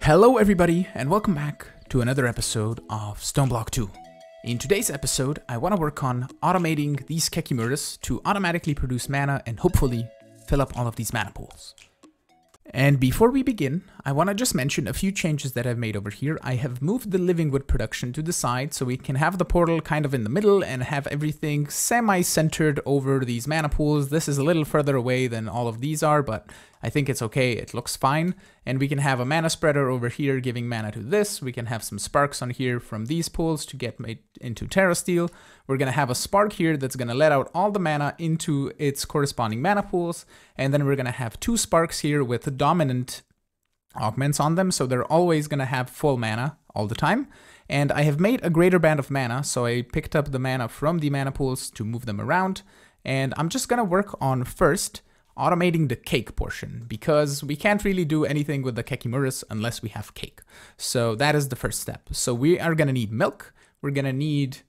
Hello everybody and welcome back to another episode of Stoneblock 2. In today's episode, I want to work on automating these Fikibreakers to automatically produce mana and hopefully fill up all of these mana pools. And before we begin, I want to just mention a few changes that I've made over here. I have moved the living wood production to the side so we can have the portal kind of in the middle and have everything semi-centered over these mana pools. This is a little further away than all of these are, but I think it's okay, it looks fine. And we can have a mana spreader over here giving mana to this. We can have some sparks on here from these pools to get made into Terra Steel. We're going to have a spark here that's going to let out all the mana into its corresponding mana pools. And then we're going to have two sparks here with dominant augments on them. So they're always going to have full mana all the time. And I have made a greater band of mana. So I picked up the mana from the mana pools to move them around. And I'm just going to work on first automating the cake portion, because we can't really do anything with the Fikibreakers unless we have cake. So that is the first step. So we are going to need milk. We're going to need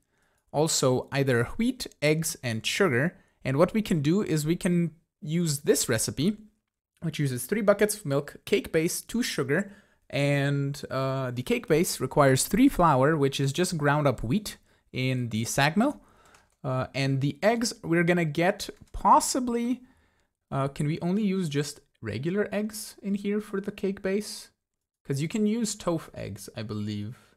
also either wheat, eggs, and sugar. And what we can do is we can use this recipe, which uses 3 buckets of milk, cake base, 2 sugar, and the cake base requires 3 flour, which is just ground up wheat in the sag mill. And the eggs we're going to get possibly... can we only use just regular eggs in here for the cake base? Because you can use tofu eggs, I believe.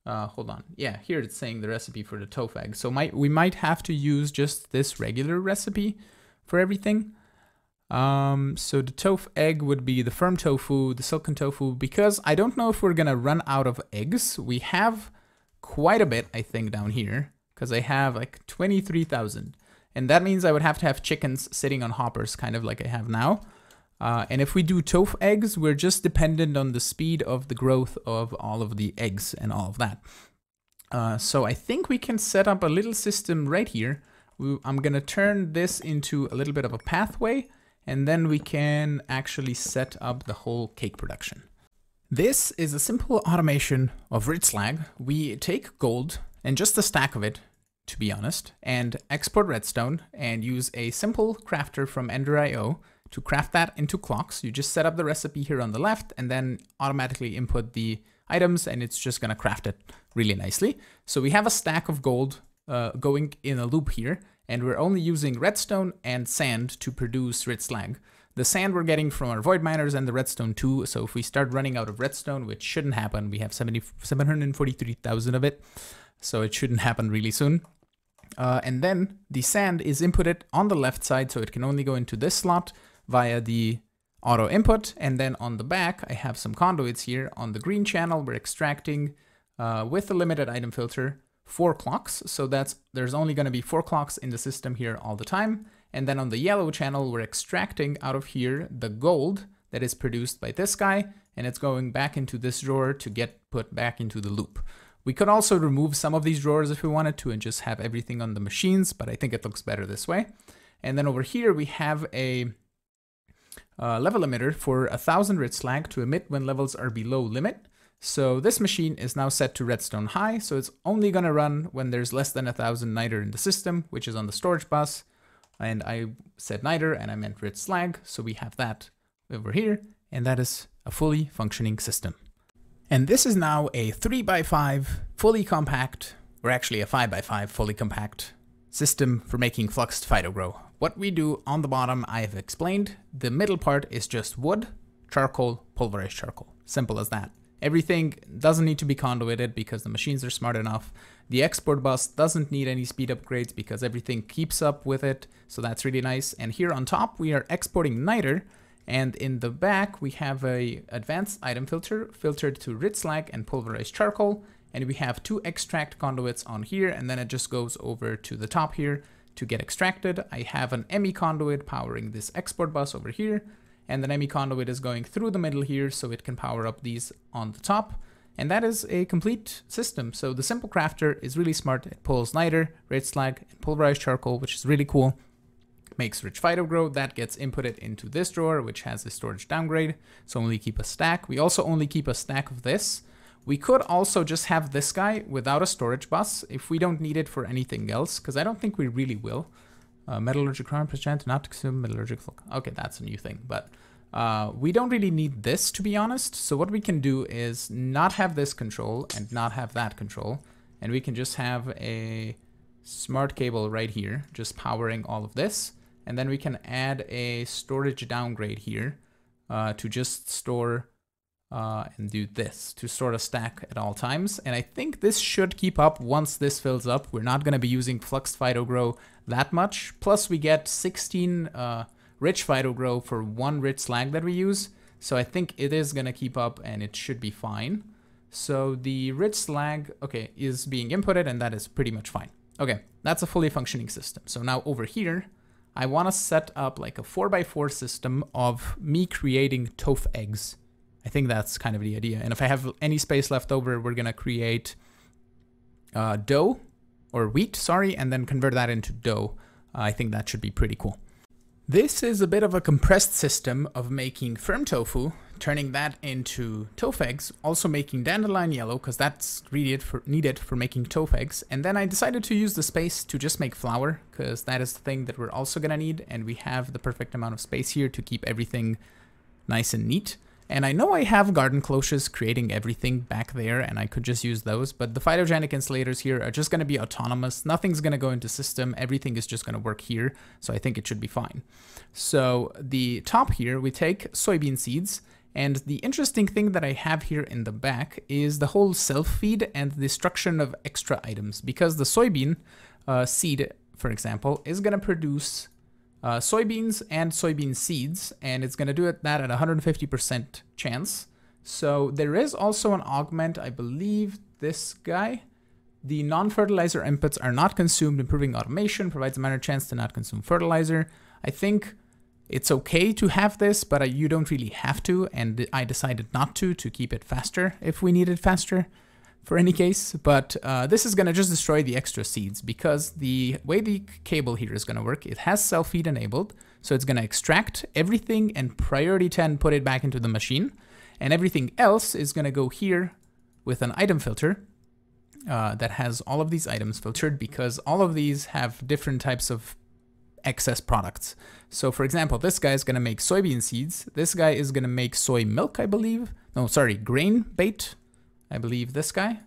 Hold on. Yeah, here it's saying the recipe for the tofu egg. So we might have to use just this regular recipe for everything. So the tofu egg would be the firm tofu, the silken tofu, because I don't know if we're going to run out of eggs. We have quite a bit, I think, down here, because I have like 23,000. And that means I would have to have chickens sitting on hoppers, kind of like I have now. And if we do tofu eggs, we're just dependent on the speed of the growth of all of the eggs and all of that. So I think we can set up a little system right here. I'm going to turn this into a little bit of a pathway, and then we can actually set up the whole cake production. This is a simple automation of rich slag. We take gold and just a stack of it, to be honest, and export redstone and use a simple crafter from Ender.io to craft that into clocks. You just set up the recipe here on the left and then automatically input the items and it's just going to craft it really nicely. So we have a stack of gold going in a loop here, and we're only using redstone and sand to produce rich slag. The sand we're getting from our void miners and the redstone too. So if we start running out of redstone, which shouldn't happen, we have 743,000 of it. So it shouldn't happen really soon. And then the sand is inputted on the left side, so it can only go into this slot via the auto input. And then on the back, I have some conduits here. On the green channel, we're extracting with a limited item filter 4 clocks. So there's only going to be 4 clocks in the system here all the time. And then on the yellow channel, we're extracting out of here the gold that is produced by this guy, and it's going back into this drawer to get put back into the loop. We could also remove some of these drawers if we wanted to and just have everything on the machines, but I think it looks better this way. And then over here we have a level emitter for 1000 rich slag to emit when levels are below limit. So this machine is now set to redstone high, so it's only going to run when there's less than 1000 niter in the system, which is on the storage bus. And I said niter and I meant rich slag, so we have that over here, and that is a fully functioning system. And this is now a 3x5 fully compact, or actually a 5x5 fully compact system for making fluxed phytogrow. What we do on the bottom, I have explained. The middle part is just wood, charcoal, pulverized charcoal. Simple as that. Everything doesn't need to be conduited because the machines are smart enough. The export bus doesn't need any speed upgrades because everything keeps up with it. So that's really nice. And here on top, we are exporting niter. And in the back, we have a advanced item filter filtered to rich slag and pulverized charcoal. And we have 2 extract conduits on here, and then it just goes over to the top here to get extracted. I have an ME conduit powering this export bus over here, and the ME conduit is going through the middle here so it can power up these on the top. And that is a complete system. So the simple crafter is really smart. It pulls niter, rich slag, and pulverized charcoal, which is really cool. Makes rich phytogrow, that gets inputted into this drawer, which has a storage downgrade, so only keep a stack. We also only keep a stack of this. We could also just have this guy without a storage bus if we don't need it for anything else, because I don't think we really will. Metallurgic 100% not to consume metallurgical. Okay, that's a new thing, but We don't really need this, to be honest. So what we can do is not have this control and not have that control. And we can just have a smart cable right here, just powering all of this. And then we can add a storage downgrade here to just store and do this, to store a stack at all times. And I think this should keep up once this fills up. We're not going to be using Fluxed Phytogrow that much. Plus we get 16 rich Phytogrow for 1 rich slag that we use. So I think it is going to keep up and it should be fine. So the rich slag, okay, is being inputted and that is pretty much fine. Okay, that's a fully functioning system. So now over here, I want to set up like a 4x4 system of me creating TOF eggs. I think that's kind of the idea. And if I have any space left over, we're going to create dough or wheat, sorry, and then convert that into dough. I think that should be pretty cool. This is a bit of a compressed system of making firm tofu, turning that into TOF eggs, also making dandelion yellow, because that's needed for making TOF eggs. And then I decided to use the space to just make flour, because that is the thing that we're also going to need. And we have the perfect amount of space here to keep everything nice and neat. And I know I have garden cloches creating everything back there, and I could just use those, but the phytogenic insulators here are just going to be autonomous. Nothing's going to go into system. Everything is just going to work here, so I think it should be fine. So the top here, we take soybean seeds, and the interesting thing that I have here in the back is the whole self-feed and the destruction of extra items, because the soybean seed, for example, is going to produce soybeans and soybean seeds, and it's going to do that at 150% chance. So there is also an augment, I believe this guy. The non-fertilizer inputs are not consumed, improving automation, provides a minor chance to not consume fertilizer. I think it's okay to have this, but you don't really have to, and I decided not to keep it faster if we need it faster. For any case, but this is going to just destroy the extra seeds, because the way the cable here is going to work, it has self-feed enabled, so it's going to extract everything and priority 10 put it back into the machine, and everything else is going to go here with an item filter that has all of these items filtered, because all of these have different types of excess products. So for example, this guy is going to make soybean seeds, this guy is going to make soy milk, I believe. No, sorry, grain bait. I believe this guy,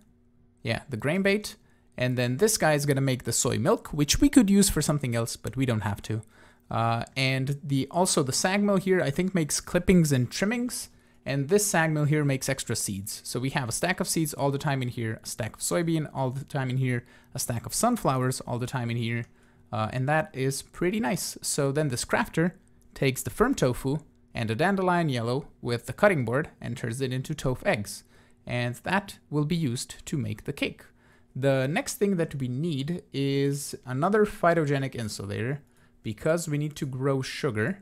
yeah, the grain bait. And then this guy is going to make the soy milk, which we could use for something else, but we don't have to. And also the sag mill here, I think, makes clippings and trimmings. And this sag mill here makes extra seeds. So we have a stack of seeds all the time in here, a stack of soybean all the time in here, a stack of sunflowers all the time in here. And that is pretty nice. So then this crafter takes the firm tofu and a dandelion yellow with the cutting board and turns it into TOF eggs. And that will be used to make the cake. The next thing that we need is another phytogenic insulator, because we need to grow sugar,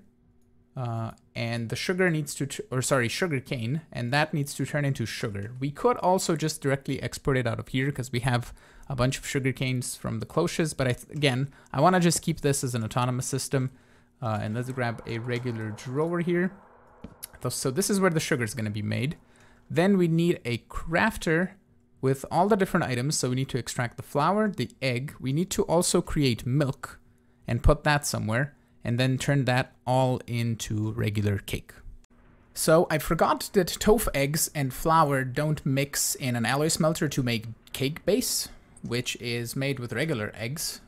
and the sugar needs to, sugar cane, and that needs to turn into sugar. We could also just directly export it out of here, because we have a bunch of sugar canes from the cloches, but again, I want to just keep this as an autonomous system. And let's grab a regular drawer here. So this is where the sugar is going to be made. Then we need a crafter with all the different items. So we need to extract the flour, the egg. We need to also create milk and put that somewhere, and then turn that all into regular cake. So I forgot that TOF eggs and flour don't mix in an alloy smelter to make cake base, which is made with regular eggs.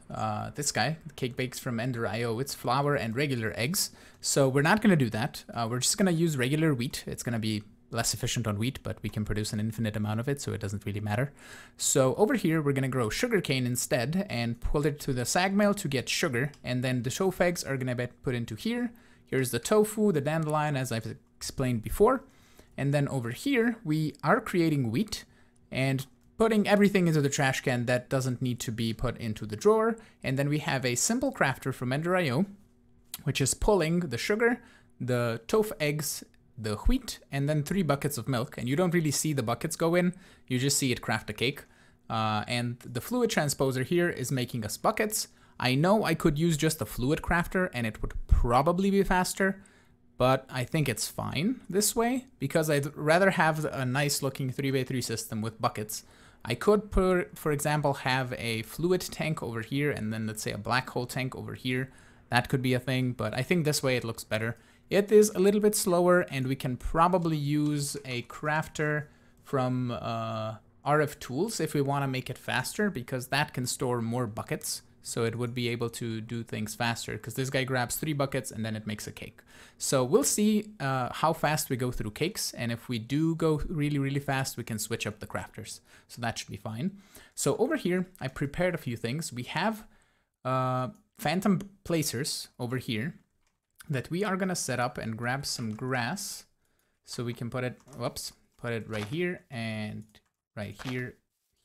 This guy, the cake bakes from Ender.io, it's flour and regular eggs. So we're not going to do that. We're just going to use regular wheat. It's going to be less efficient on wheat, but we can produce an infinite amount of it, so it doesn't really matter. So over here, we're going to grow sugarcane instead and pull it to the sag mill to get sugar. And then the TOF eggs are going to be put into here. Here's the tofu, the dandelion, as I've explained before. And then over here, we are creating wheat and putting everything into the trash can that doesn't need to be put into the drawer. And then we have a simple crafter from Ender.io, which is pulling the sugar, the TOF eggs, the wheat, and then 3 buckets of milk. And you don't really see the buckets go in, you just see it craft a cake. And the fluid transposer here is making us buckets. I know I could use just a fluid crafter and it would probably be faster, but I think it's fine this way, because I'd rather have a nice looking 3x3 system with buckets. I could, for example, have a fluid tank over here and then let's say a black hole tank over here. That could be a thing, but I think this way it looks better. It is a little bit slower, and we can probably use a crafter from RF Tools if we want to make it faster, because that can store more buckets. So it would be able to do things faster, because this guy grabs 3 buckets and then it makes a cake. So we'll see how fast we go through cakes. And if we do go really, really fast, we can switch up the crafters. So that should be fine. So over here, I prepared a few things. We have phantom placers over here that we are going to set up and grab some grass. So we can put it, whoops, put it right here and right here,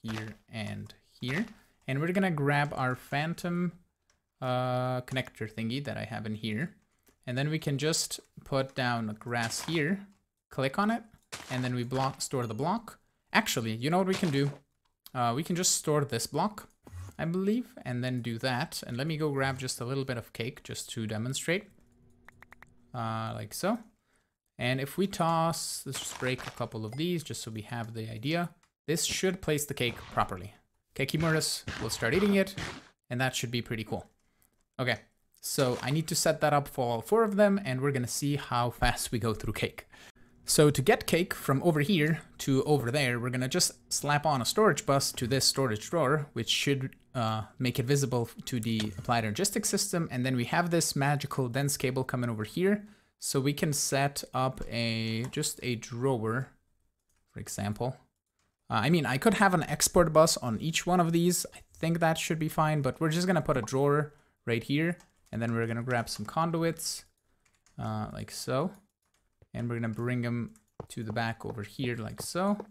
here and here. And we're gonna grab our phantom connector thingy that I have in here. And then we can just put down a grass here, click on it, and then we store the block. Actually, you know what we can do? We can just store this block, I believe, and then do that. And let me go grab just a little bit of cake just to demonstrate. Like so. And if we toss, let's just break a couple of these just so we have the idea. This should place the cake properly. Kekimurus will start eating it, and that should be pretty cool. Okay, so I need to set that up for all 4 of them, and we're gonna see how fast we go through cake. So to get cake from over here to over there, we're gonna just slap on a storage bus to this storage drawer, which should make it visible to the applied logistics system. And then we have this magical dense cable coming over here. So we can set up just a drawer, for example. I mean, I could have an export bus on each one of these. I think that should be fine, but we're just gonna put a drawer right here, and then we're gonna grab some conduits, like so. And we're gonna bring them to the back over here, like so.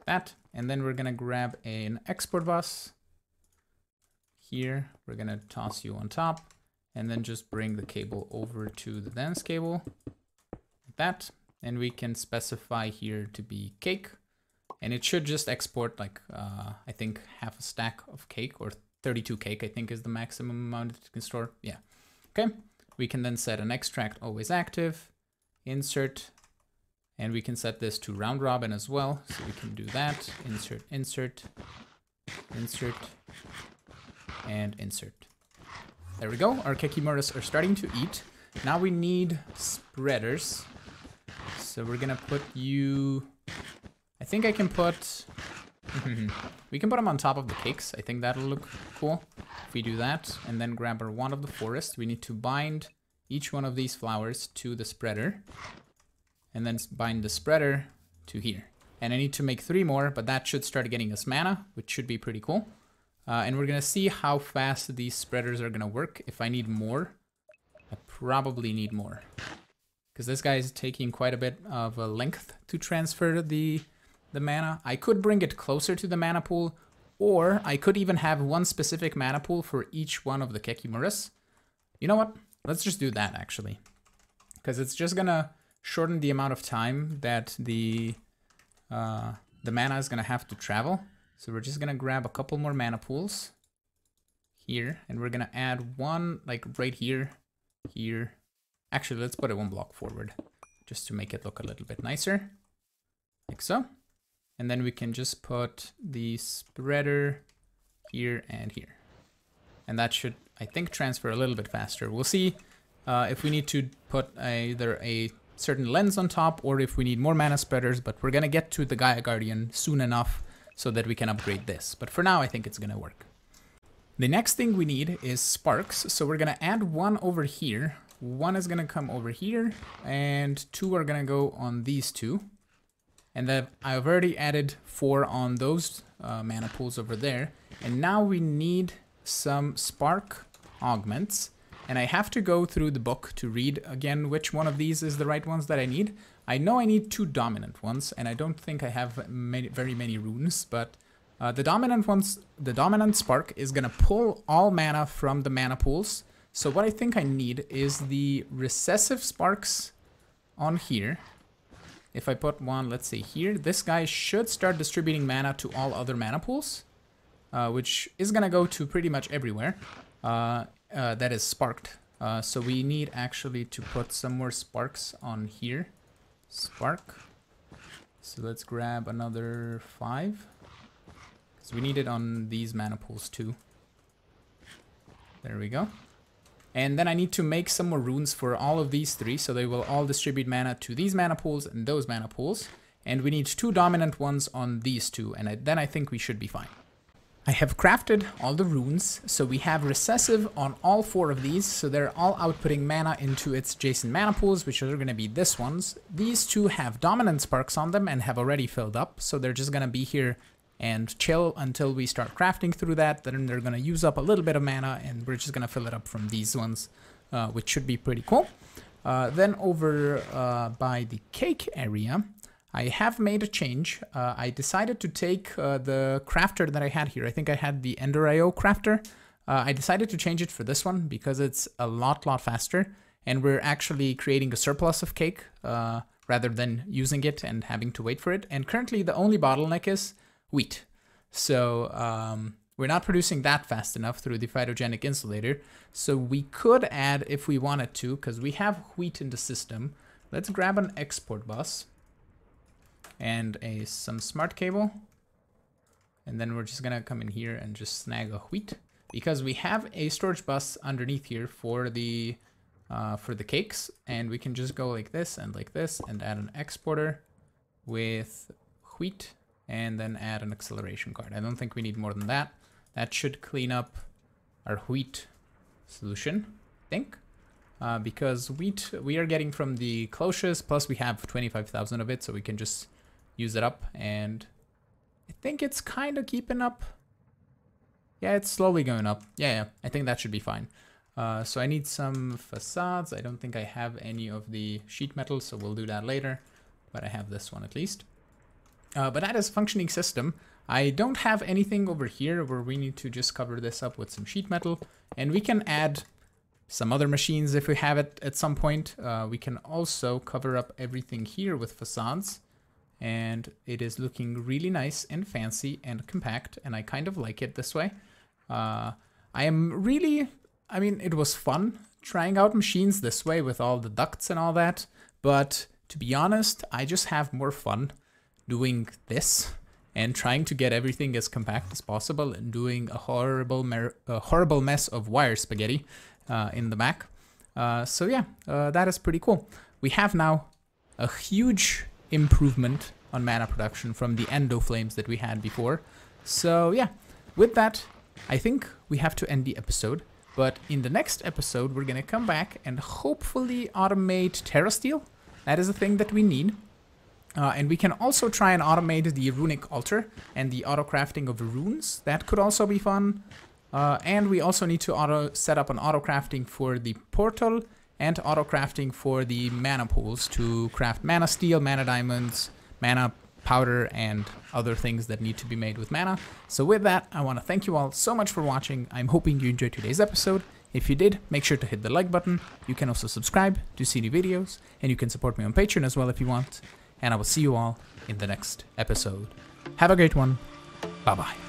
That, and then we're gonna grab an export bus. Here, we're gonna toss you on top, and then just bring the cable over to the dense cable, like that. And we can specify here to be cake, and it should just export like, I think half a stack of cake, or 32 cake, I think is the maximum amount it can store. Yeah, okay. We can then set an extract always active, insert, and we can set this to round robin as well. So we can do that, insert, insert, insert, and insert. There we go, our Kekimurus are starting to eat. Now we need spreaders. So we're gonna put you, I think I can put, we can put them on top of the cakes. I think that'll look cool if we do that. And then grab our wand of the forest. We need to bind each one of these flowers to the spreader. And then bind the spreader to here. And I need to make 3 more, but that should start getting us mana, which should be pretty cool. And we're gonna see how fast these spreaders are gonna work. If I need more, I probably need more, because this guy is taking quite a bit of a length to transfer the mana. I could bring it closer to the mana pool, or I could even have one specific mana pool for each one of the Kekimurus. You know what? Let's just do that, actually, because it's just gonna shorten the amount of time that the mana is gonna have to travel. So we're just gonna grab a couple more mana pools here, and we're gonna add one like right here, here. Actually, let's put it 1 block forward just to make it look a little bit nicer, like so. And then we can just put the spreader here and here. And that should, I think, transfer a little bit faster. We'll see if we need to put either a certain lens on top or if we need more mana spreaders, but we're gonna get to the Gaia Guardian soon enough so that we can upgrade this. But for now, I think it's gonna work. The next thing we need is sparks. So we're gonna add 1 over here. 1 is gonna come over here, and 2 are gonna go on these 2. And then I've already added 4 on those mana pools over there. And now we need some spark augments. And I have to go through the book to read again which one of these is the right ones that I need. I know I need 2 dominant ones, and I don't think I have very many runes, but the dominant ones, the dominant spark is gonna pull all mana from the mana pools. So what I think I need is the recessive sparks on here. If I put 1, let's say here, this guy should start distributing mana to all other mana pools, which is gonna go to pretty much everywhere that is sparked. So we need actually to put some more sparks on here. Spark. So let's grab another 5. So we need it on these mana pools too. There we go. And then I need to make some more runes for all of these 3, so they will all distribute mana to these mana pools and those mana pools. And we need 2 dominant ones on these 2, and then I think we should be fine. I have crafted all the runes, so we have recessive on all 4 of these, so they're all outputting mana into its adjacent mana pools, which are going to be this ones. These 2 have dominant sparks on them and have already filled up, so they're just going to be here and chill until we start crafting through that. Then they're going to use up a little bit of mana, and we're just going to fill it up from these ones, which should be pretty cool. Then over by the cake area, I have made a change. I decided to take the crafter that I had here. I think I had the Ender IO crafter. I decided to change it for this one because it's a lot faster, and we're actually creating a surplus of cake rather than using it and having to wait for it. And currently the only bottleneck is wheat. So we're not producing that fast enough through the phytogenic insulator. So we could add, if we wanted to, because we have wheat in the system. Let's grab an export bus and some smart cable, and then we're just gonna come in here and just snag a wheat, because we have a storage bus underneath here for the cakes, and we can just go like this and add an exporter with wheat, and then add an acceleration card. I don't think we need more than that. That should clean up our wheat solution, I think. Because wheat we are getting from the cloches, plus we have 25,000 of it, so we can just use it up, and I think it's kind of keeping up. Yeah, it's slowly going up. Yeah, I think that should be fine. So I need some facades. I don't think I have any of the sheet metal, so we'll do that later, but I have this one at least. But that is a functioning system. I don't have anything over here where we need to just cover this up with some sheet metal, and we can add some other machines if we have it at some point. We can also cover up everything here with facades, and it is looking really nice and fancy and compact, and I kind of like it this way. I mean, it was fun trying out machines this way with all the ducts and all that, but to be honest, I just have more fun doing this and trying to get everything as compact as possible and doing a horrible mess of wire spaghetti in the back. So yeah, that is pretty cool. We have now a huge improvement on mana production from the endo flames that we had before. So yeah, with that, I think we have to end the episode. But in the next episode, we're gonna come back and hopefully automate TerraSteel. That is a thing that we need. And we can also try and automate the runic altar and the auto crafting of runes. That could also be fun. And we also need to set up an auto crafting for the portal and auto crafting for the mana pools to craft mana steel, mana diamonds, mana powder, and other things that need to be made with mana. So with that, I want to thank you all so much for watching. I'm hoping you enjoyed today's episode. If you did, make sure to hit the like button. You can also subscribe to see new videos, and you can support me on Patreon as well if you want. And I will see you all in the next episode. Have a great one. Bye-bye.